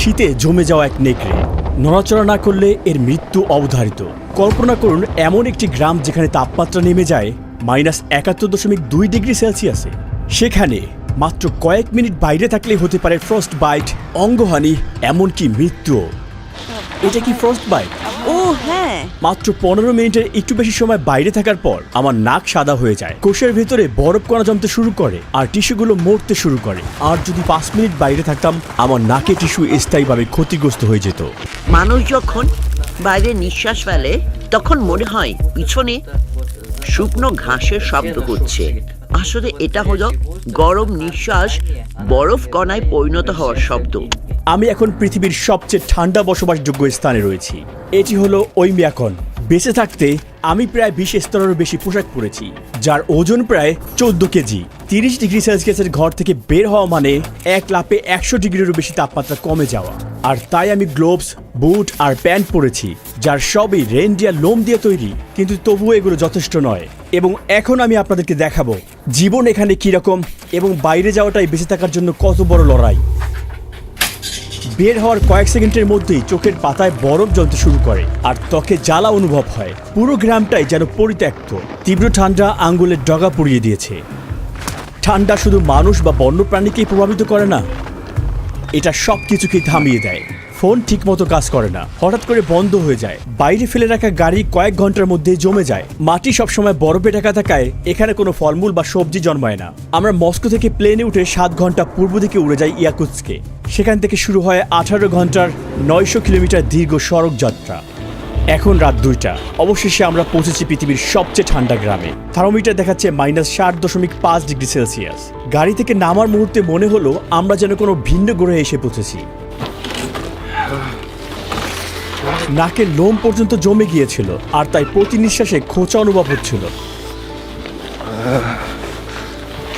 শীতে জমে যাওয়া এক নেকড়ে। নড়াচড়া না করলে এর মৃত্যু অবধারিত। কল্পনা করুন এমন একটি গ্রাম যেখানে তাপমাত্রা নেমে যায় -৭১.২ ডিগ্রি সেলসিয়াসে। সেখানে মাত্র কয়েক মিনিট বাইরে থাকলেই হতে পারে ফ্রস্ট বাইট, অঙ্গহানি, এমনকি মৃত্যু। এটা কি ফ্রস্ট বাইট? ও হ্যাঁ। মাত্র 15 মিনিটের একটু বেশি সময় বাইরে থাকার পর আমার নাক সাদা হয়ে যায়, কোষের ভেতরে বরফ কণা জমতে শুরু করে আর টিস্যুগুলো মরতে শুরু করে। আর যদি 5 মিনিট বাইরে থাকতাম, আমার নাকে টিস্যু স্থায়ীভাবে ক্ষতিগ্রস্ত হয়ে যেত। মানুষ যখন বাইরে নিঃশ্বাস ফেলে তখন মনে হয় পিছনে শুকনো ঘাসের শব্দ হচ্ছে। আসলে এটা হলো গরম নিঃশ্বাস বরফ কণায় পরিণত হওয়ার শব্দ। আমি এখন পৃথিবীর সবচেয়ে ঠান্ডা বসবাসযোগ্য স্থানে রয়েছি। এটি হলো ওইমিয়াকন। বেঁচে থাকতে আমি প্রায় 20 স্তরেরও বেশি পোশাক পরেছি, যার ওজন প্রায় 14 কেজি। 30 ডিগ্রি সেলসিয়াসের ঘর থেকে বের হওয়া মানে এক লাফে 100 ডিগ্রিরও বেশি তাপমাত্রা কমে যাওয়া। আর তাই আমি গ্লোভস, বুট আর প্যান্ট পরেছি, যার সবই রেনডিয়ার লোম দিয়ে তৈরি। কিন্তু তবুও এগুলো যথেষ্ট নয়। এবং এখন আমি আপনাদেরকে দেখাবো জীবন এখানে কিরকম এবং বাইরে যাওয়াটাই বেঁচে থাকার জন্য কত বড় লড়াই। বের হওয়ার কয়েক সেকেন্ডের মধ্যেই চোখের পাতায় বরফ জ্বলতে শুরু করে আর ত্বকে জ্বালা অনুভব হয়। পুরো গ্রামটাই যেন পরিত্যক্ত। তীব্র ঠান্ডা আঙ্গুলের ডগা পুড়িয়ে দিয়েছে। ঠান্ডা শুধু মানুষ বা বন্যপ্রাণীকেই প্রভাবিত করে না, এটা সব কিছুকেই থামিয়ে দেয়। ফোন ঠিকমতো কাজ করে না, হঠাৎ করে বন্ধ হয়ে যায়। বাইরে ফেলে রাখা গাড়ি কয়েক ঘন্টার মধ্যে জমে যায়। মাটি সবসময় বরফে ঢাকা থাকায় এখানে কোনো ফলমূল বা সবজি জন্মায় না। আমরা মস্কো থেকে প্লেনে উঠে 7 ঘন্টা পূর্ব দিকে উড়ে যাই ইয়াকুৎস্কে। সেখান থেকে শুরু হয় 18 ঘন্টার 900 কিলোমিটার দীর্ঘ সড়ক যাত্রা। এখন রাত 2টা। অবশেষে আমরা পৌঁছেছি পৃথিবীর সবচেয়ে ঠান্ডা গ্রামে। থার্মোমিটার দেখাচ্ছে -60.5 ডিগ্রি সেলসিয়াস। গাড়ি থেকে নামার মুহূর্তে মনে হলো আমরা যেন কোনো ভিন্ন গ্রহে এসে পৌঁছেছি। নাকের লোম পর্যন্ত জমে গিয়েছিল আর তাই প্রতি নিঃশ্বাসে খোঁচা অনুভব হচ্ছিল।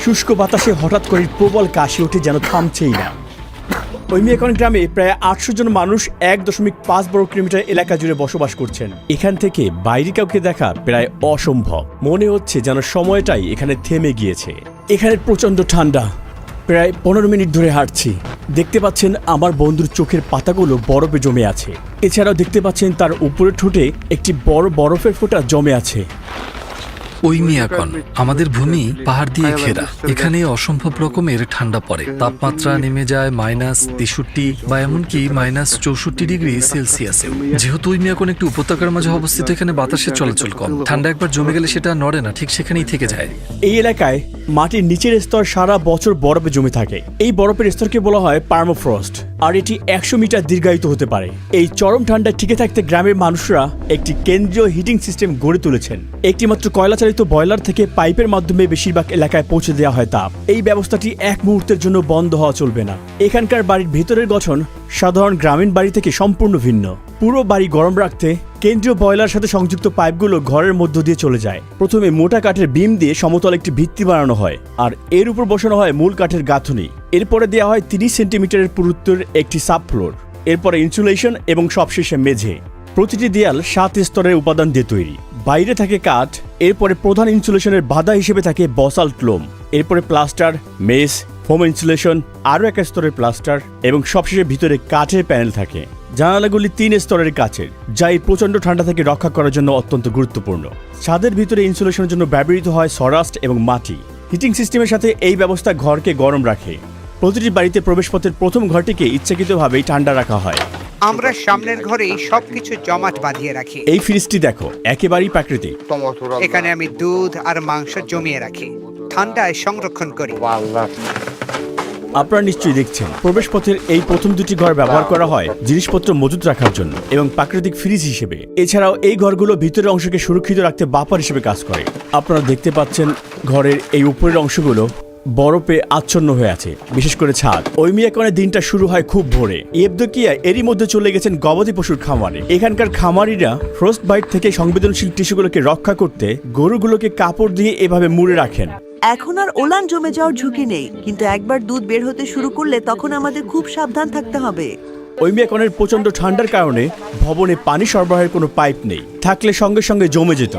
শুষ্ক বাতাসে হঠাৎ করে প্রবল কাশি ওঠে, যেন থামছেই না। ওইমিয়াকন গ্রামে প্রায় 800 জন মানুষ 1.5 বর্গ কিলোমিটার এলাকা জুড়ে বসবাস করছেন। এখান থেকে বাইরে কাউকে দেখা প্রায় অসম্ভব। মনে হচ্ছে যেন সময়টাই এখানে থেমে গিয়েছে। এখানে প্রচণ্ড ঠান্ডা। প্রায় 15 মিনিট ধরে হাঁটছি। দেখতে পাচ্ছেন আমার বন্ধুর চোখের পাতাগুলো বরফে জমে আছে। এছাড়াও দেখতে পাচ্ছেন তার উপরের ঠোঁটে একটি বড় বরফের ফোঁটা জমে আছে। ওইমিয়াকন আমাদের ভূমি পাহাড় দিয়ে ঘেরা। এখানে অসম্ভব রকমের ঠান্ডা পড়ে। তাপমাত্রা নেমে যায় -63 বা এমনকি -64 ডিগ্রি সেলসিয়াসেও। যেহেতু ওইমিয়াকন একটি উপত্যকার মাঝে অবস্থিত, এখানে বাতাসের চলাচল কম। ঠান্ডা একবার জমে গেলে সেটা নড়ে না, ঠিক সেখানেই থেকে যায়। এই এলাকায় মাটির নিচের স্তর সারা বছর বরফে জমে থাকে। এই বরফের স্তরকে বলা হয় পার্মাফ্রস্ট, আর এটি 100 মিটার দীর্ঘায়িত হতে পারে। এই চরম ঠান্ডায় টিকে থাকতে গ্রামের মানুষরা একটি কেন্দ্রীয় হিটিং সিস্টেম গড়ে তুলেছেন। একটি মাত্র কয়লা চালিত বয়লার থেকে পাইপের মাধ্যমে বেশিরভাগ এলাকায় পৌঁছে দেওয়া হয় তাপ। এই ব্যবস্থাটি এক মুহূর্তের জন্য বন্ধ হওয়া চলবে না। এখানকার বাড়ির ভেতরের গঠন সাধারণ গ্রামীণ বাড়ি থেকে সম্পূর্ণ ভিন্ন। পুরো বাড়ি গরম রাখতে কেন্দ্রীয় বয়লার সাথে সংযুক্ত পাইপগুলো ঘরের মধ্য দিয়ে চলে যায়। প্রথমে মোটা কাঠের বিম দিয়ে সমতল একটি ভিত্তি বানানো হয় আর এর উপর বসানো হয় মূল কাঠের গাঁথুনি। এরপরে দেওয়া হয় 30 সেন্টিমিটারের পুরুত্বের একটি সাব ফ্লোর। এরপরে ইনসুলেশন এবং সবশেষে মেঝে। প্রতিটি দেয়াল 7 স্তরের উপাদান দিয়ে তৈরি। বাইরে থাকে কাঠ। এরপরে প্রধান ইনসুলেশনের বাধা হিসেবে থাকে বসাল্ট লোম। এরপরে প্লাস্টার, মেস, ফোম ইনসুলেশন, আরও এক স্তরের প্লাস্টার এবং সবশেষে ভিতরে কাঠের প্যানেল থাকে। জানালাগুলি 3 স্তরের কাচের, যা এই প্রচণ্ড ঠান্ডা থেকে রক্ষা করার জন্য অত্যন্ত গুরুত্বপূর্ণ। ছাদের ভিতরে ইনসুলেশনের জন্য ব্যবহৃত হয় সরাস্ট এবং মাটি। হিটিং সিস্টেমের সাথে এই ব্যবস্থা ঘরকে গরম রাখে। প্রতিটি বাড়িতে প্রবেশপথের প্রথম ঘরটিকে ইচ্ছাকৃতভাবেই ঠান্ডা রাখা হয়। আমরা সামনের ঘরেই সবকিছু জমাট বাঁধিয়ে রাখি। এই ফ্রিজটি দেখো, একেবারেই প্রাকৃতিক। এখানে আমি দুধ আর মাংস জমিয়ে রাখি, ঠান্ডায় সংরক্ষণ করি। আপনারা নিশ্চয়ই দেখছেন, প্রবেশপথের এই প্রথম দুটি ঘর ব্যবহার করা হয় জিনিসপত্র মজুত রাখার জন্য এবং প্রাকৃতিক ফ্রিজ হিসেবে। এছাড়াও এই ঘরগুলো ভিতরের অংশকে সুরক্ষিত রাখতে বাপার হিসেবে কাজ করে। আপনারা দেখতে পাচ্ছেন ঘরের এই উপরের অংশগুলো বরফে আচ্ছন্ন হয়ে আছে, বিশেষ করে ছাদ। ওইমিয়াকনের দিনটা শুরু হয় খুব ভোরে। ইয়েভদোকিয়া এরই মধ্যে চলে গেছেন গবাদি পশুর খামারে। এখানকার খামারিরা ফ্রস্ট বাইট থেকে সংবেদনশীল টিস্যুগুলোকে রক্ষা করতে গরুগুলোকে কাপড় দিয়ে এভাবে মুড়ে রাখেন। এখন আর ওলান জমে যাওয়ার ঝুঁকি নেই, কিন্তু একবার দুধ বের হতে শুরু করলে তখন আমাদের খুব সাবধান থাকতে হবে। ওইমিয়াকনের প্রচণ্ড ঠান্ডার কারণে ভবনে পানি সরবরাহের কোনো পাইপ নেই। থাকলে সঙ্গে সঙ্গে জমে যেত।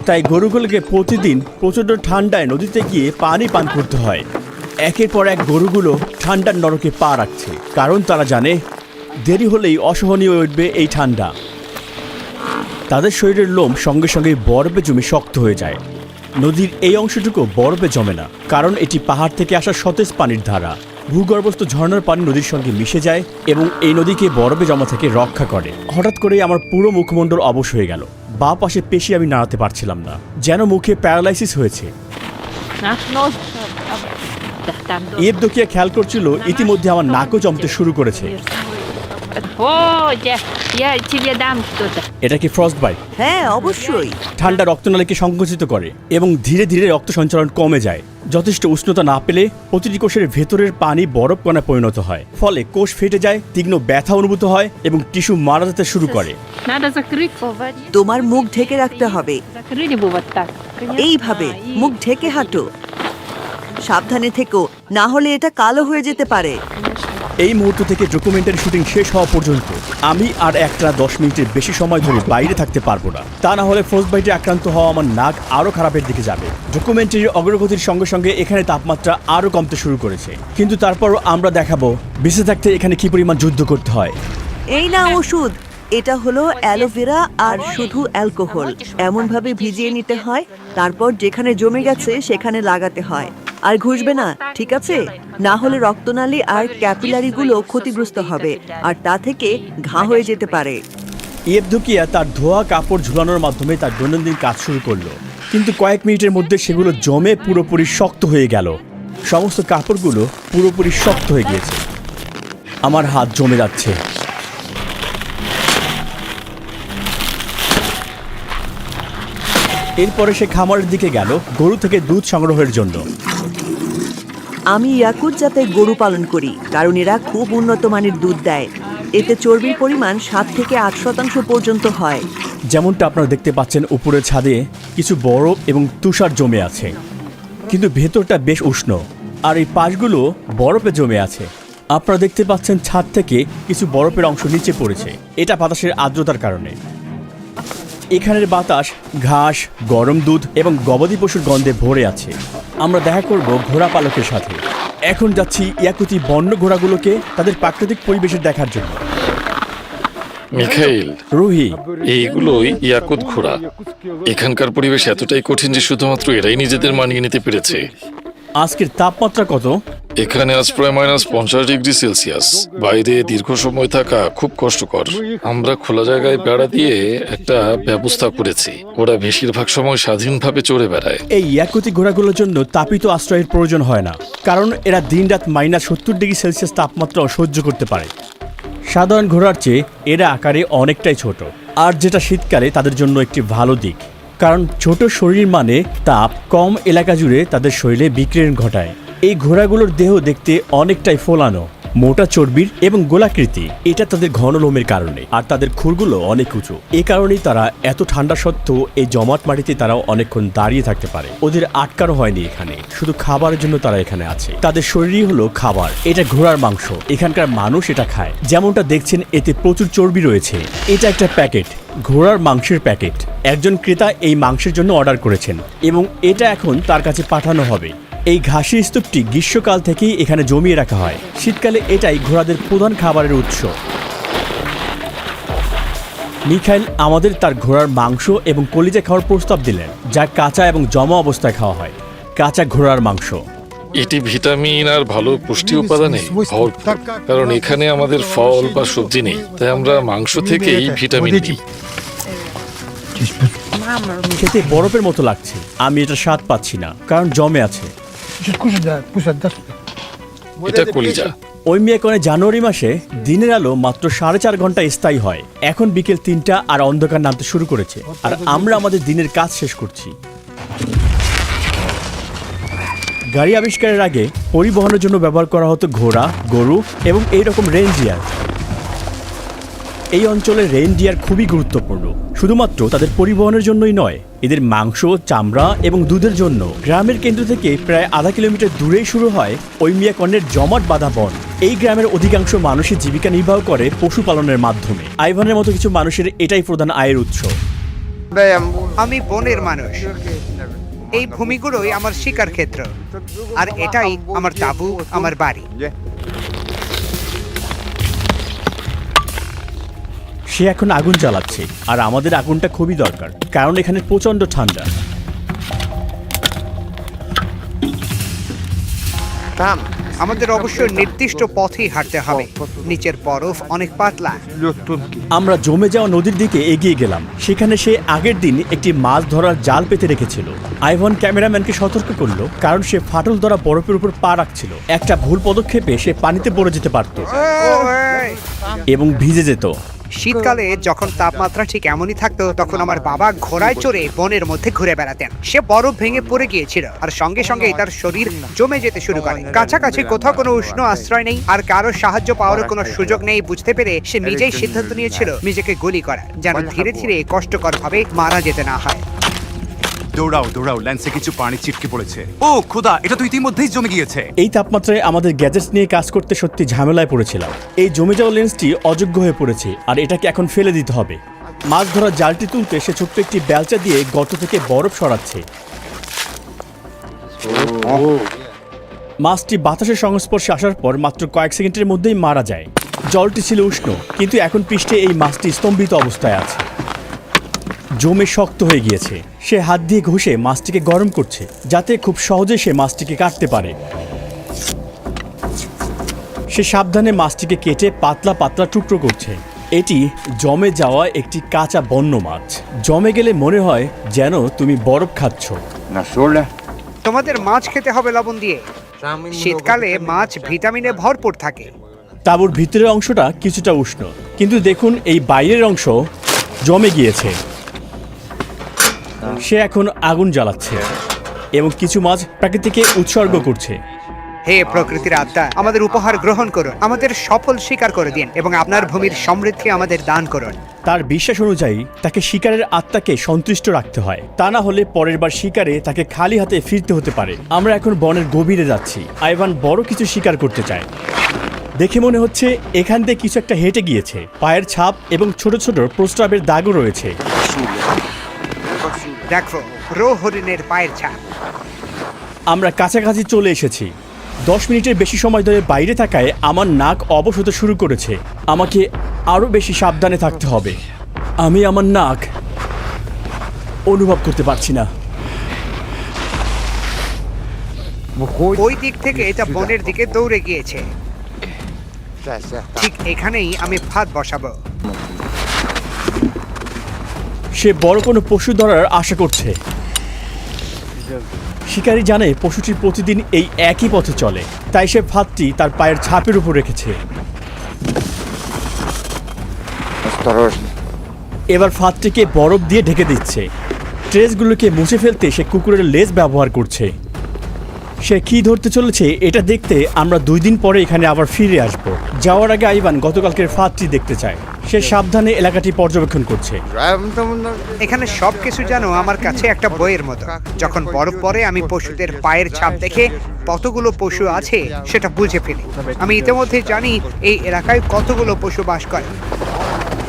তাই গরুগুলোকে প্রতিদিন প্রচণ্ড ঠান্ডায় নদীতে গিয়ে পানি পান করতে হয়। একের পর এক গরুগুলো ঠান্ডার নরকে পা রাখছে, কারণ তারা জানে দেরি হলেই অসহনীয় উঠবে এই ঠান্ডা। তাদের শরীরের লোম সঙ্গে সঙ্গে বরফে জমে শক্ত হয়ে যায়। নদীর এই অংশটুকু বরফে জমে না, কারণ এটি পাহাড় থেকে আসা সতেজ পানির ধারা। ভূগর্ভস্থ ঝর্ণার পানি নদীর সঙ্গে মিশে যায় এবং এই নদীকে বরফে জমা থেকে রক্ষা করে। হঠাৎ করেই আমার পুরো মুখমণ্ডল অবশ হয়ে গেল। বাঁ পাশে পেশি আমি নাড়াতে পারছিলাম না, যেন মুখে প্যারালাইসিস হয়েছে। ইয়েবদোকিয়া খেয়াল করছিল ইতিমধ্যে আমার নাকও জমতে শুরু করেছে। এটা কি ফ্রস্ট বাইট? হ্যাঁ, অবশ্যই। ঠান্ডা রক্তনালীকে সংকুচিত করে এবং ধীরে ধীরে রক্ত সঞ্চালন কমে যায়। যথেষ্ট উষ্ণতা না পেলে প্রতিটি কোষের ভেতরের পানি বরফ কণায় পরিণত হয়, ফলে কোষ ফেটে যায়, তীক্ষ্ণ ব্যথা অনুভূত হয় এবং টিস্যু মারা যেতে শুরু করে। তোমার মুখ ঢেকে রাখতে হবে, এইভাবে মুখ ঢেকে হাঁটো। সাবধানে থেকো, না হলে এটা কালো হয়ে যেতে পারে। এই মুহূর্ত থেকে ডকুমেন্টারি শুটিং শেষ হওয়া পর্যন্ত আমি আর একটা 10 মিনিটের বেশি সময় ধরে বাইরে থাকতে পারবো না। তা না হলে ফ্রস্ট বাইটে আক্রান্ত হওয়া আমার নাক আরও খারাপের দিকে যাবে। ডকুমেন্টারির অগ্রগতির সঙ্গে সঙ্গে এখানে তাপমাত্রা আরও কমতে শুরু করেছে, কিন্তু তারপরও আমরা দেখাবো বেঁচে থাকতে এখানে কি পরিমাণ যুদ্ধ করতে হয়। এই না ওষুধ, এটা হলো অ্যালোভেরা আর শুধু অ্যালকোহল। এমনভাবে ভিজিয়ে নিতে হয়, তারপর যেখানে জমে গেছে সেখানে লাগাতে হয়। আর ঘুষবে না, ঠিক আছে? না হলে রক্তনালী আর ক্যাপিলারিগুলো ক্ষতিগ্রস্ত হবে আর তা থেকে ঘা হয়ে যেতে পারে। ইয়েবদোকিয়া তার ধোয়া কাপড় ঝুলানোর মাধ্যমে তার দৈনন্দিন কাজ শুরু করলো, কিন্তু কয়েক মিনিটের মধ্যে সেগুলো জমে পুরোপুরি শক্ত হয়ে গেল। সমস্ত কাপড়গুলো পুরোপুরি শক্ত হয়ে গিয়েছে। আমার হাত জমে যাচ্ছে। এরপরে সে খামারের দিকে গেল গরু থেকে দুধ সংগ্রহের জন্য। আমি ইয়াকুত জাতের গরু পালন করি, কারণ এরা খুব উন্নত মানের দুধ দেয়। এতে চর্বির পরিমাণ 7 থেকে 8% পর্যন্ত হয়। যেমনটা আপনারা দেখতে পাচ্ছেন, উপরের ছাদে কিছু বরফ এবং তুষার জমে আছে, কিন্তু ভেতরটা বেশ উষ্ণ, আর এই পাশগুলো বরফে জমে আছে। আপনারা দেখতে পাচ্ছেন ছাদ থেকে কিছু বরফের অংশ নিচে পড়েছে, এটা বাতাসের আর্দ্রতার কারণে। এখানের বাতাস ঘাস, গরম দুধ এবং গবাদি পশুর গন্ধে ভরে আছে। আমরা দেখা করব ঘোড়া পালকের সাথে। এখন যাচ্ছি ইয়াকুতি বন্য ঘোড়াগুলোকে তাদের প্রাকৃতিক পরিবেশের দেখার জন্য। মিখাইল, রুহি, এইগুলোই ইয়াকুত ঘোড়া। এখানকার পরিবেশ এতটাই কঠিন যে শুধুমাত্র এরাই নিজেদের মানিয়ে নিতে পেরেছে। আজকের তাপমাত্রা কত? এখানে আজ প্রায় -50 ডিগ্রি সেলসিয়াস। বাইরে দীর্ঘ সময় থাকা খুব কষ্টকর। আমরা খোলা জায়গায় বেড়া দিয়ে একটা ব্যবস্থা করেছি। ওরা বেশিরভাগ সময় স্বাধীনভাবে চড়ে বেড়ায়। এই ইয়াকুতি ঘোড়াগুলোর জন্য তাপিত আশ্রয়ের প্রয়োজন হয় না, কারণ এরা দিনরাত -70 ডিগ্রি সেলসিয়াস তাপমাত্রা সহ্য করতে পারে। সাধারণ ঘোড়ার চেয়ে এরা আকারে অনেকটাই ছোট, আর যেটা শীতকালে তাদের জন্য একটি ভালো দিক, কারণ ছোট শরীর মানে তাপ কম এলাকা জুড়ে তাদের শরীরে বিকিরণ ঘটায়। এই ঘোড়াগুলোর দেহ দেখতে অনেকটাই ফোলানো, মোটা চর্বির এবং গোলাকৃতি। এটা তাদের ঘন লোমের কারণে, আর তাদের খুরগুলো অনেক উঁচু। এ কারণেই তারা এত ঠান্ডা সত্ত্বেও এই জমাট মাটিতে তারা অনেকক্ষণ দাঁড়িয়ে থাকতে পারে। ওদের আটকানো হয়নি এখানে, শুধু খাবারের জন্য তারা এখানে আছে। তাদের শরীরই হলো খাবার। এটা ঘোড়ার মাংস, এখানকার মানুষ এটা খায়। যেমনটা দেখছেন এতে প্রচুর চর্বি রয়েছে। এটা একটা প্যাকেট, ঘোড়ার মাংসের প্যাকেট। একজন ক্রেতা এই মাংসের জন্য অর্ডার করেছেন এবং এটা এখন তার কাছে পাঠানো হবে। এই ঘাসের স্তূপটি গ্রীষ্মকাল থেকেই এখানে জমিয়ে রাখা হয়। শীতকালে এটাই ঘোড়াদের প্রধান খাবারের উৎস। মিখাইল আমাদের তার ঘোড়ার মাংস এবং কলিজা খাওয়ার প্রস্তাব দিলেন, যা কাঁচা এবং জমা অবস্থায় খাওয়া হয়। কাঁচা ঘোড়ার মাংস, এটি ভিটামিন আর ভালো পুষ্টি উপাদানে ভরপুর। কারণ এখানে আমাদের ফল বা সবজি নেই, তাই আমরা মাংস থেকেই ভিটামিন নিই। খেতে বরফের মতো লাগছে। আমি এটা স্বাদ পাচ্ছি না, কারণ জমে আছে। এটা কলিজা। ওই মেয়াকনে জানুয়ারি মাসে দিনের আলো মাত্র 4.5 ঘন্টা স্থায়ী হয়। এখন বিকেল 3টা আর অন্ধকার নামতে শুরু করেছে, আর আমরা আমাদের দিনের কাজ শেষ করছি। গাড়ি আবিষ্কারের আগে পরিবহনের জন্য ব্যবহার করা হতো ঘোড়া, গরু এবং এইরকম রেইনডিয়ার। এই অঞ্চলে রেইনডিয়ার খুবই গুরুত্বপূর্ণ, শুধুমাত্র তাদের পরিবহনের জন্যই নয়, এদের মাংস, চামড়া এবং দুধের জন্য। গ্রামের কেন্দ্র থেকে প্রায় আধা কিলোমিটার দূরেই শুরু হয় ওইমিয়াকনের জমাট বাঁধা বন। এই গ্রামের অধিকাংশ মানুষের জীবিকা নির্বাহ করে পশুপালনের মাধ্যমে। আইভানের মতো কিছু মানুষের এটাই প্রধান আয়ের উৎস। আমি বনের মানুষ। এই ভূমিগুলোই আমার শিকার ক্ষেত্র, আর এটাই আমার তাঁবু, আমার বাড়ি। সে এখন আগুন জ্বালাচ্ছে, আর আমাদের আগুনটা খুবই দরকার, কারণ এখানে প্রচণ্ড ঠান্ডা। আমাদের অবশ্যই নির্দিষ্ট পথেই হাঁটতে হবে। নিচের বরফ অনেক পাতলা। আমরা জমে যাওয়া নদীর দিকে এগিয়ে গেলাম। সেখানে সে আগের দিন একটি মাছ ধরার জাল পেতে রেখেছিল। আইভান ক্যামেরাম্যানকে সতর্ক করলো, কারণ সে ফাটল ধরা বরফের উপর পা রাখছিল। একটা ভুল পদক্ষেপে সে পানিতে পড়ে যেতে পারত এবং ভিজে যেত। শীতকালে যখন তাপমাত্রা ঠিক এমনই থাকতো, তখন আমার বাবা ঘোড়ায় চড়ে বনের মধ্যে ঘুরে বেড়াতেন। সে বরফ ভেঙে পড়ে গিয়েছিল, আর সঙ্গে সঙ্গে তার শরীর জমে যেতে শুরু করে। কাছাকাছি কোথাও কোনো উষ্ণ আশ্রয় নেই, আর কারো সাহায্য পাওয়ার কোনো সুযোগ নেই। বুঝতে পেরে সে নিজেই সিদ্ধান্ত নিয়েছিল নিজেকে গুলি করার, যেন ধীরে ধীরে কষ্টকর ভাবে মারা যেতে না হয়। দৌড়াও দৌড়াও, ল্যান্সে কিছু পানি ছিটকে পড়েছে। ও খোদা, এটা তো ইতিমধ্যেই জমে গিয়েছে। এই তাপমাত্রায় আমাদের গ্যাজেটস নিয়ে কাজ করতে সত্যি ঝামেলায় পড়েছিলাম। এই জমে যাওয়া লেন্সটি অযোগ্য হয়ে পড়েছে, আর এটাকে এখন ফেলে দিতে হবে। মাছ ধরার জালটি তুলতে সে ছোট্ট একটি বেলচা দিয়ে গর্ত থেকে বরফ সরাচ্ছে। মাছটি বাতাসের সংস্পর্শে আসার পর মাত্র কয়েক সেকেন্ডের মধ্যেই মারা যায়। জলটি ছিল উষ্ণ, কিন্তু এখন পৃষ্ঠে এই মাছটি স্তম্ভিত অবস্থায় আছে, জমে শক্ত হয়ে গিয়েছে। সে হাত দিয়ে ঘষে মাছটিকে গরম করছে, যাতে খুব সহজে সে মাছটিকে কাটতে পারে। সে সাবধানে মাছটিকে কেটে পাতলা পাতলা টুকরো করছে। এটি জমে যাওয়া একটি কাঁচা বন্য মাছ। জমে গেলে মনে হয় যেন তুমি বরফ খাচ্ছ। তোমাদের মাছ খেতে হবে লবণ দিয়ে। শীতকালে মাছ ভিটামিনে ভরপুর থাকে। তাঁবুর ভিতরের অংশটা কিছুটা উষ্ণ, কিন্তু দেখুন এই বাইরের অংশ জমে গিয়েছে। সে এখন আগুন জ্বালাচ্ছে এবং কিছু মাছ প্রাকৃতিকে উৎসর্গ করছে। হে প্রকৃতির আত্মা, আমাদের উপহার গ্রহণ করুন, আমাদের সফল শিকার করে দিন এবং আপনার ভূমির সমৃদ্ধি আমাদের দান করুন। তার বিশ্বাস অনুযায়ী তাকে শিকারের আত্মাকে সন্তুষ্ট রাখতে হয়, তা না হলে পরের বার শিকারে তাকে খালি হাতে ফিরতে হতে পারে। আমরা এখন বনের গভীরে যাচ্ছি। আইভান বড় কিছু শিকার করতে চায়। দেখে মনে হচ্ছে এখান থেকে কিছু একটা হেঁটে গিয়েছে। পায়ের ছাপ এবং ছোট ছোট প্রস্রাবের দাগও রয়েছে। দেখো, রো হরিণের পায়ের ছাপ। আমরা কাছাকাছি চলে এসেছি। 10 মিনিটের বেশি সময় ধরে বাইরে থাকায় আমার নাক অবশ হতে শুরু করেছে। আমাকে আরও বেশি সাবধানে থাকতে হবে। আমি আমার নাক অনুভব করতে পারছি না। ওই দিক থেকে এটা বনের দিকে দৌড়ে গিয়েছে। ঠিক এখানেই আমি ফাঁদ বসাবো। সে বড় কোনো পশু ধরার আশা করছে। শিকারী জানে পশুটি প্রতিদিন এই একই পথে চলে, তাই সে ফাঁদটি তার পায়ের ছাপের উপর রেখেছে। এবার ফাঁদটিকে বরফ দিয়ে ঢেকে দিচ্ছে। ট্রেসগুলোকে মুছে ফেলতে সে কুকুরের লেজ ব্যবহার করছে। সে কি ধরতে চলেছে এটা দেখতে আমরা 2 দিন পরে এখানে আবার ফিরে আসব। যাওয়ার আগে আইভান গতকালকের ফাঁদটি দেখতে চায়। সে সাবধানে এলাকাটি পর্যবেক্ষণ করছে। এখানে সবকিছু যেন আমার কাছে একটা বইয়ের মতো। যখন বরফ পড়ে আমি পশুদের পায়ের ছাপ দেখে কতগুলো পশু আছে সেটা বুঝে ফেলি। আমি ইতিমধ্যে জানি এই এলাকায় কতগুলো পশু বাস করে।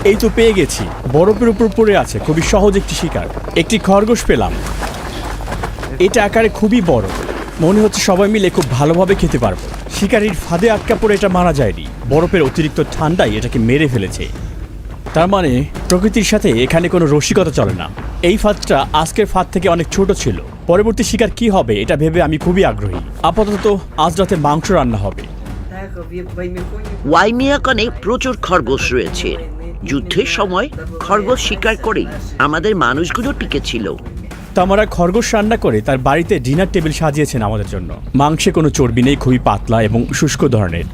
এই তো পেয়ে গেছি। বরফের উপর পড়ে আছে খুবই সহজ একটি শিকার। একটি খরগোশ পেলাম। এটা আকারে খুবই বড়, মনে হচ্ছে সবাই মিলে খুব ভালোভাবে খেতে পারবো। শিকারির ফাঁদে আটকা পড়ে এটা মারা যায়নি, বরফের অতিরিক্ত ঠান্ডায় এটাকে মেরে ফেলেছে। তার মানে প্রকৃতির সাথে এখানে কোনো রসিকতা চলে না। এই ফাঁদটা আজকের ফাঁদ থেকে অনেক ছোট ছিল। পরবর্তী শিকার কি হবে এটা ভেবে আমি খুবই আগ্রহী। আপাতত আজ রাতে মাংস রান্না হবে। ওয়াইমিয়াকনে প্রচুর খরগোশ রয়েছে। যুদ্ধের সময় খরগোশ শিকার করেই আমাদের মানুষগুলো টিকে ছিল। তামারা খরগোশ রান্না করে তার বাড়িতে ডিনার টেবিল সাজিয়েছেন আমাদের জন্য। মাংসে কোনো চর্বি নেই, খুবই পাতলা এবং শুষ্ক ধরনের।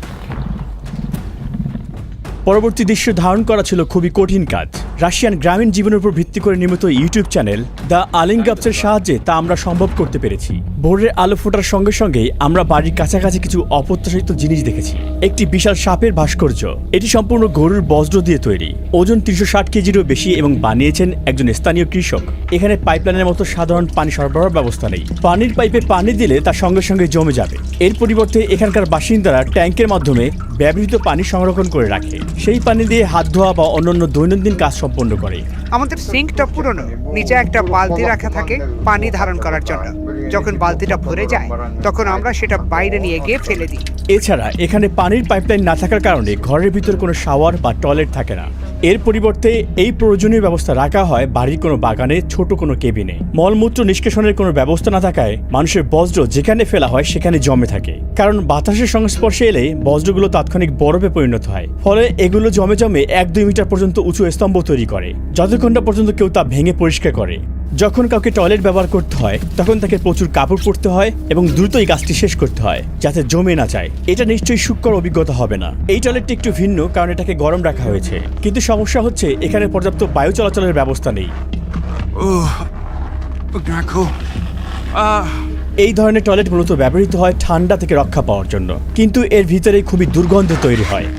পরবর্তী দৃশ্য ধারণ করা ছিল খুবই কঠিন কাজ। রাশিয়ান গ্রামীণ জীবনের উপর ভিত্তি করে নির্মিত ইউটিউব চ্যানেল দ্য আলিঙ্গাপসের সাহায্যে তা আমরা সম্ভব করতে পেরেছি। ভোরের আলো ফোটার সঙ্গে সঙ্গেই আমরা বাড়ির কাছাকাছি কিছু অপ্রত্যাশিত জিনিস দেখেছি। একটি বিশাল সাপের ভাস্কর্য। এটি সম্পূর্ণ গরুর বজ্র দিয়ে তৈরি, ওজন 360 কেজিরও বেশি এবং বানিয়েছেন একজন স্থানীয় কৃষক। এখানে পাইপলাইনের মতো সাধারণ পানি সরবরাহ ব্যবস্থা নেই। পানির পাইপে পানি দিলে তা সঙ্গে সঙ্গে জমে যাবে। এর পরিবর্তে এখানকার বাসিন্দারা ট্যাঙ্কের মাধ্যমে ব্যবহৃত পানি সংরক্ষণ করে রাখে। সেই পানি দিয়ে হাত ধোয়া বা অন্যান্য দৈনন্দিন কাজ সম্পন্ন করে। আমাদের সিঙ্কটা পুরনো, নিচে একটা বালতি রাখা থাকে পানি ধারণ করার জন্য। যখন বালতিটা ভরে যায় তখন আমরা সেটা বাইরে নিয়ে গিয়ে ফেলে দিই। এছাড়া এখানে পানির পাইপলাইন না থাকার কারণে ঘরের ভিতর কোনো শাওয়ার বা টয়লেট থাকে না। এর পরিবর্তে এই প্রয়োজনীয় ব্যবস্থা রাখা হয় বাড়ির কোনো বাগানে, ছোট কোনো কেবিনে। মলমূত্র নিষ্কাশনের কোনো ব্যবস্থা না থাকায় মানুষের বজ্র যেখানে ফেলা হয় সেখানে জমে থাকে, কারণ বাতাসের সংস্পর্শে এলে বজ্রগুলো তাৎক্ষণিক বরফে পরিণত হয়। ফলে এগুলো জমে জমে 1-2 মিটার পর্যন্ত উঁচু স্তম্ভ তৈরি করে, যতক্ষণ না পর্যন্ত কেউ তা ভেঙে পরিষ্কার করে। যখন কাউকে টয়লেট ব্যবহার করতে হয় তখন তাকে প্রচুর কাপড় পরতে হয় এবং দ্রুতই কাজটি শেষ করতে হয় যাতে জমে না যায়। এটা নিশ্চয়ই সুখকর অভিজ্ঞতা হবে না। এই টয়লেটটি একটু ভিন্ন কারণ এটাকে গরম রাখা হয়েছে, কিন্তু সমস্যা হচ্ছে এখানে পর্যাপ্ত বায়ু চলাচলের ব্যবস্থা নেই। দেখো, এই ধরনের টয়লেট মূলত ব্যবহৃত হয় ঠান্ডা থেকে রক্ষা পাওয়ার জন্য, কিন্তু এর ভিতরে খুবই দুর্গন্ধ তৈরি হয়।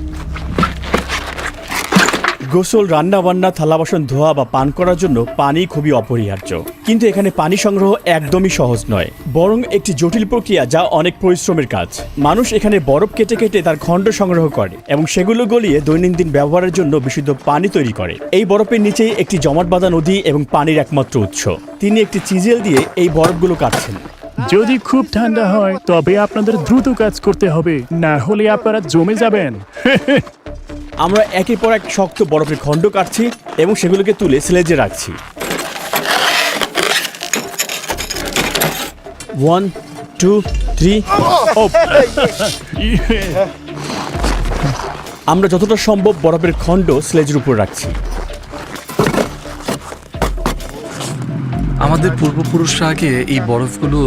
গোসল, রান্না বান্না, থালা বাসন ধোয়া বা পান করার জন্য পানি খুবই অপরিহার্য, কিন্তু এখানে পানি সংগ্রহ একদমই সহজ নয়, বরং একটি জটিল প্রক্রিয়া যা অনেক পরিশ্রমের কাজ। মানুষ এখানে বরফ কেটে কেটে তার খণ্ড সংগ্রহ করে এবং সেগুলো গলিয়ে দৈনন্দিন ব্যবহারের জন্য বিশুদ্ধ পানি তৈরি করে। এই বরফের নিচেই একটি জমাট বাঁধা নদী এবং পানির একমাত্র উৎস। তিনি একটি চিজেল দিয়ে এই বরফগুলো কাটছেন। যদি খুব ঠান্ডা হয় তবে আপনাদের দ্রুত কাজ করতে হবে, না হলে আপনারা জমে যাবেন। আমরা একের পর এক শক্ত বরফের খণ্ড কাটছি এবং সেগুলোকে তুলে স্লেজে রাখছি। 1, 2, 3। আমরা যতটা সম্ভব বরফের খণ্ড স্লেজের উপর রাখছি। আমাদের পূর্বপুরুষরা আগে এই বরফগুলো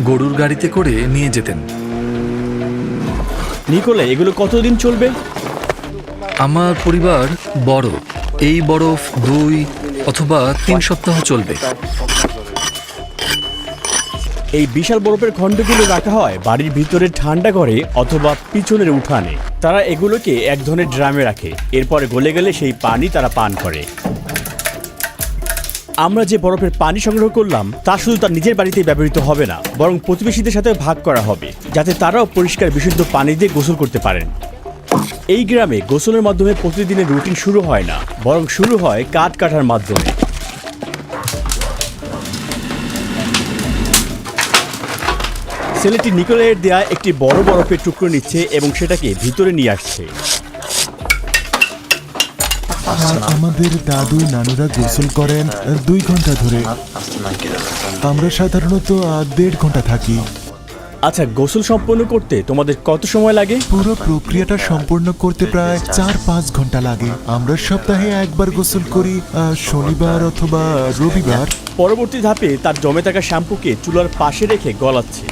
গরুর গাড়িতে করে নিয়ে যেতেন। নিকোলে, এগুলো কতদিন চলবে? আমার পরিবার বড়, এই বরফ 2 অথবা 3 সপ্তাহ চলবে। এই বিশাল বরফের খণ্ডগুলো রাখা হয় বাড়ির ভিতরে ঠান্ডা ঘরে অথবা পিছনের উঠানে। তারা এগুলোকে এক ধরনের ড্রামে রাখে, এরপরে গলে গেলে সেই পানি তারা পান করে। আমরা যে বরফের পানি সংগ্রহ করলাম তা শুধু তার নিজের বাড়িতেই ব্যবহৃত হবে না, বরং প্রতিবেশীদের সাথে ভাগ করা হবে যাতে তারাও পরিষ্কার বিশুদ্ধ পানি দিয়ে গোসল করতে পারেন। এই গ্রামে গোসলের মাধ্যমে প্রতিদিনের রুটিন শুরু হয় না, বরং শুরু হয় কাঠ কাটার মাধ্যমে। ছেলেটি নিকোলের দেয়া একটি বড় বরফের টুকরো নিচ্ছে এবং সেটাকে ভিতরে নিয়ে আসছে। আমাদের দাদু নানুরা গোসল করেন 2 ঘন্টা ধরে। আমরা সাধারণত 1.5 ঘন্টা থাকি। আচ্ছা, গোসল সম্পন্ন করতে তোমাদের কত সময় লাগে? পুরো প্রক্রিয়াটা সম্পূর্ণ করতে প্রায় 4-5 ঘন্টা লাগে। আমরা সপ্তাহে একবার গোসল করি, শনিবার অথবা রবিবার। পরবর্তী ধাপে তার জমে থাকা শ্যাম্পুকে চুলার পাশে রেখে গলাচ্ছে।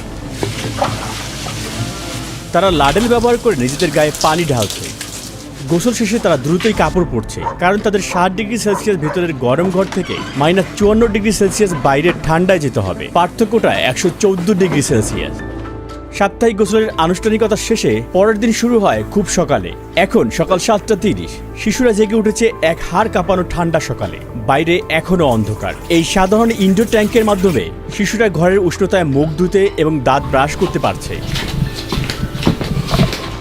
তারা লাডেল ব্যবহার করে নিজেদের গায়ে পানি ঢালছে। গোসল শেষে তারা দ্রুতই কাপড় পরছে, কারণ তাদের 60 ডিগ্রি সেলসিয়াস ভিতরের গরম ঘর থেকে -54 ডিগ্রি সেলসিয়াস বাইরের ঠান্ডায় যেতে হবে। পার্থক্যটা 114 ডিগ্রি সেলসিয়াস। সাপ্তাহিক গোসলের আনুষ্ঠানিকতা শেষে পরের দিন শুরু হয় খুব সকালে। এখন সকাল 7:30। শিশুরা জেগে উঠেছে এক হাড় কাঁপানো ঠান্ডা সকালে। বাইরে এখনো অন্ধকার। এই সাধারণ ইনডোর ট্যাঙ্কের মাধ্যমে শিশুরা ঘরের উষ্ণতায় মুখ ধুতে এবং দাঁত ব্রাশ করতে পারছে।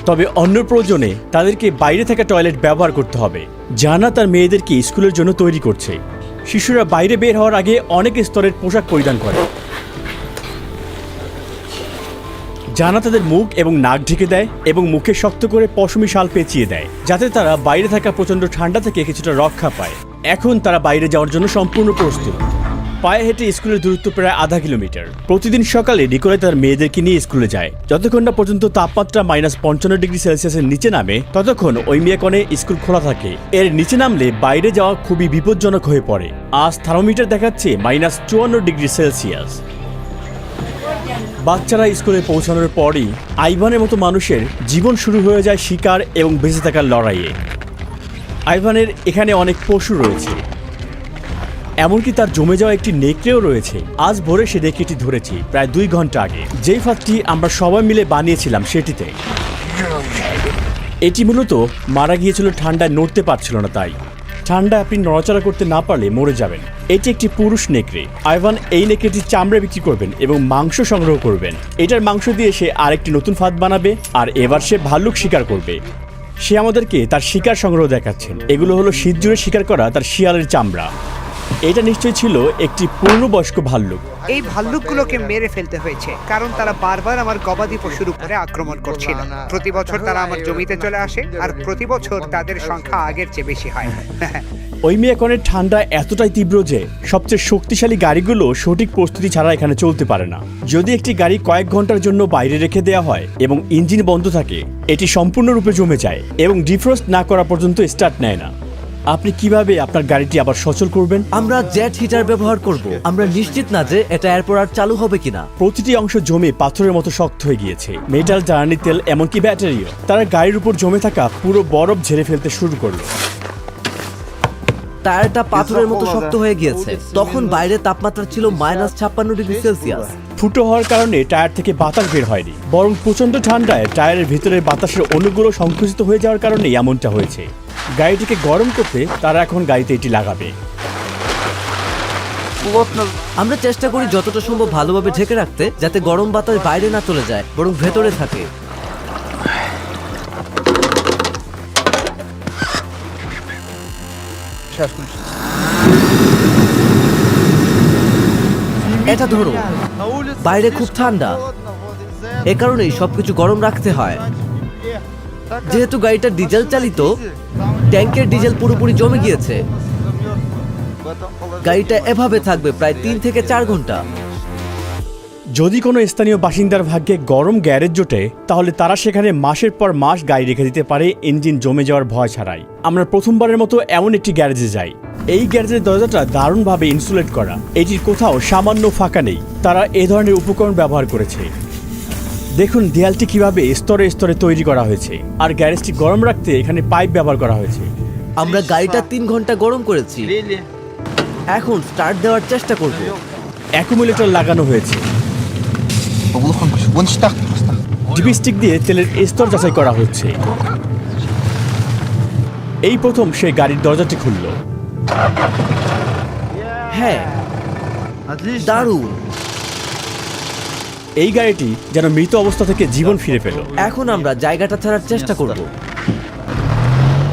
তবে অন্য প্রয়োজনে তাদেরকে বাইরে থাকা টয়লেট ব্যবহার করতে হবে। জানা তার মেয়েদেরকে স্কুলের জন্য তৈরি করছে। শিশুরা বাইরে বের হওয়ার আগে অনেক স্তরের পোশাক পরিধান করে। জানা তাদের মুখ এবং নাক ঢেকে দেয় এবং মুখে শক্ত করে পশমি শাল পেঁচিয়ে দেয় যাতে তারা বাইরে থাকা প্রচণ্ড ঠান্ডা থেকে কিছুটা রক্ষা পায়। এখন তারা বাইরে যাওয়ার জন্য সম্পূর্ণ প্রস্তুত। পায়ে হেঁটে স্কুলের দূরত্ব প্রায় 0.5 কিলোমিটার। প্রতিদিন সকালে নিকোলে তার মেয়েদেরকে নিয়ে স্কুলে যায়। যতক্ষণ না পর্যন্ত তাপমাত্রা -55 ডিগ্রি সেলসিয়াসের নিচে নামে ততক্ষণ ওই মেয়াকনে স্কুল খোলা থাকে। এর নিচে নামলে বাইরে যাওয়া খুবই বিপজ্জনক হয়ে পড়ে। আজ থার্মোমিটার দেখাচ্ছে -54 ডিগ্রি সেলসিয়াস। বাচ্চারা স্কুলে পৌঁছানোর পরই আইভানের মতো মানুষের জীবন শুরু হয়ে যায় শিকার এবং বেঁচে থাকার লড়াইয়ে। আইভানের এখানে অনেক পশু রয়েছে, এমনকি তার জমে যাওয়া একটি নেকড়েও রয়েছে। আজ ভোরে সে নেকড়েটি ধরেছি প্রায় 2 ঘন্টা আগে। যেই ফাঁদটি আমরা সবাই মিলে বানিয়েছিলাম সেটিতে। এটি মূলত মারা গিয়েছিল ঠান্ডায়, নড়তে পারছিল না। তাই ঠান্ডা আপনি নড়াচড়া করতে না পারলে মরে যাবেন। এটি একটি পুরুষ নেকড়ে। আইভান এই নেকড়েটির চামড়া বিক্রি করবেন এবং মাংস সংগ্রহ করবেন। এটার মাংস দিয়ে সে আরেকটি নতুন ফাঁদ বানাবে, আর এবার সে ভাল্লুক শিকার করবে। সে আমাদেরকে তার শিকার সংগ্রহ দেখাচ্ছেন। এগুলো হলো শীত জুড়ে শিকার করা তার শিয়ালের চামড়া। এটা নিশ্চয়ই ছিল একটি পূর্ণবয়স্ক ভাল্লুক। এই ভাল্লুকগুলোকে মেরে ফেলতে হয়েছে কারণ তারা বারবার আমার গবাদি পশুর উপরে আক্রমণ করছিল। প্রতি বছর তারা আমার জমিতে চলে আসে আর প্রতি বছর তাদের সংখ্যা আগের চেয়ে বেশি হয়। ওইমিয়াকনের ঠান্ডা এতটাই তীব্র যে সবচেয়ে শক্তিশালী গাড়িগুলো সঠিক প্রস্তুতি ছাড়া এখানে চলতে পারে না। যদি একটি গাড়ি কয়েক ঘন্টার জন্য বাইরে রেখে দেওয়া হয় এবং ইঞ্জিন বন্ধ থাকে, এটি সম্পূর্ণরূপে জমে যায় এবং ডিফ্রস্ট না করা পর্যন্ত স্টার্ট নেয় না। আপনি কিভাবে আপনার গাড়িটি আবার সচল করবেন? আমরা জেট হিটার ব্যবহার করব। আমরা নিশ্চিত না যে এটা এরপর আর চালু হবে কিনা। প্রতিটি অংশ জমে পাথরের মতো শক্ত হয়ে গিয়েছে, মেটাল, জ্বালানি তেল, এমনকি ব্যাটারিও। তারা গাড়ির উপর জমে থাকা পুরো বরফ ঝেড়ে ফেলতে শুরু করলো। টায়ারটা পাথরের মতো শক্ত হয়ে গিয়েছে। তখন বাইরে তাপমাত্রা ছিল -56°C। ফুটো হওয়ার কারণে টায়ার থেকে বাতাস বের হয়নি, বরং প্রচন্ড ঠান্ডায় টায়ারের ভিতরের বাতাসের অণুগুলো সংকুচিত হয়ে যাওয়ার কারণে এমনটা হয়েছে। গাড়িটিকে গরম করতে তারা এখন গাড়িতে এটি লাগাবে। আমরা চেষ্টা করি যতটা সম্ভব ভালোভাবে ঢেকে রাখতে, যাতে গরম বাতাস বাইরে না চলে যায় বরং ভেতরে থাকে। এটা ধরো, বাইরে খুব ঠান্ডা, এ কারণেই সবকিছু গরম রাখতে হয়। যেহেতু গাড়িটা ডিজেল চালিত, ট্যাঙ্কের ডিজেল পুরোপুরি জমে গিয়েছে। গাড়িটা এভাবে থাকবে প্রায় 3 থেকে 4 ঘন্টা। যদি কোনো স্থানীয় বাসিন্দার ভাগ্যে গরম গ্যারেজ জোটে, তাহলে তারা সেখানে মাসের পর মাস গাড়ি রেখে দিতে পারে ইঞ্জিন জমে যাওয়ার ভয় ছাড়াই। আমরা প্রথমবারের মতো এমন একটি গ্যারেজে যাই। এই গ্যারেজের দরজাটা দারুণভাবে ইনসুলেট করা, এটির কোথাও সামান্য ফাঁকা নেই। তারা এ ধরনের উপকরণ ব্যবহার করেছে। দেখুন দেয়ালটি কিভাবে স্তরে স্তরে তৈরি করা হয়েছে, আর গ্যারেজটি গরম রাখতে এখানে পাইপ ব্যবহার করা হয়েছে। আমরা গাড়িটা 3 ঘন্টা গরম করেছি। এখন স্টার্ট দেওয়ার চেষ্টা করব। অ্যাকুমুলেটর লাগানো হয়েছে। ডিপিস্টিক দিয়ে তেলের স্তর যাচাই করা হচ্ছে। এই প্রথম সে গাড়ির দরজাটি খুলল। হ্যাঁ, দারুণ। এই গাড়িটি যেন মৃত অবস্থা থেকে জীবন ফিরে পেল। এখন আমরা জায়গাটা ছাড়ার চেষ্টা করব।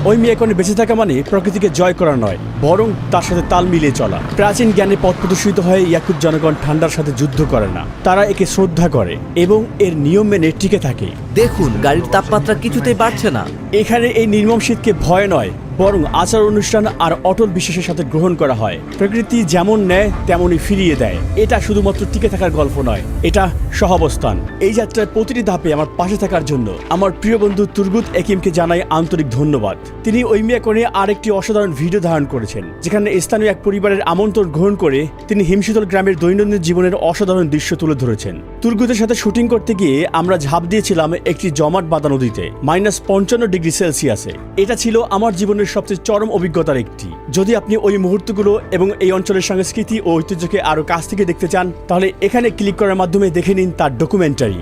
ওইমিয়াকনে বেঁচে থাকা মানে প্রকৃতিকে জয় করা নয়, বরং তার সাথে তাল মিলিয়ে চলা। প্রাচীন জ্ঞানে পথ প্রদর্শিত হয়ে ইয়াকুত জনগণ ঠান্ডার সাথে যুদ্ধ করে না, তারা একে শ্রদ্ধা করে এবং এর নিয়ম মেনে টিকে থাকে। দেখুন, গাড়ির তাপমাত্রা কিছুতেই বাড়ছে না। এখানে এই নির্মম শীতকে ভয় নয়, বরং আচার অনুষ্ঠান আর অটল বিশ্বাসের সাথে গ্রহণ করা হয়। প্রকৃতি যেমন নেয় তেমনই ফিরিয়ে দেয়। এটা শুধুমাত্র টিকে থাকার গল্প নয়, এটা সহাবস্থান। এই যাত্রার প্রতিটি ধাপে আমার পাশে থাকার জন্য আমার প্রিয় বন্ধু তুরগুত একিমকে জানাই আন্তরিক ধন্যবাদ। তিনি ওইমিয়াকনে আরেকটি অসাধারণ ভিডিও ধারণ করেছেন, যেখানে স্থানীয় এক পরিবারের আমন্ত্রণ গ্রহণ করে তিনি হিমশীতল গ্রামের দৈনন্দিন জীবনের অসাধারণ দৃশ্য তুলে ধরেছেন। তুরগুতের সাথে শুটিং করতে গিয়ে আমরা ঝাঁপ দিয়েছিলাম একটি জমাট বাঁধা নদীতে -55°C। এটা ছিল আমার জীবনের সবচেয়ে চরম অভিজ্ঞতার একটি। যদি আপনি ওই মুহূর্তগুলো এবং এই অঞ্চলের সংস্কৃতি ও ঐতিহ্যকে আরো কাছ থেকে দেখতে চান, তাহলে এখানে ক্লিক করার মাধ্যমে দেখে নিন তার ডকুমেন্টারি।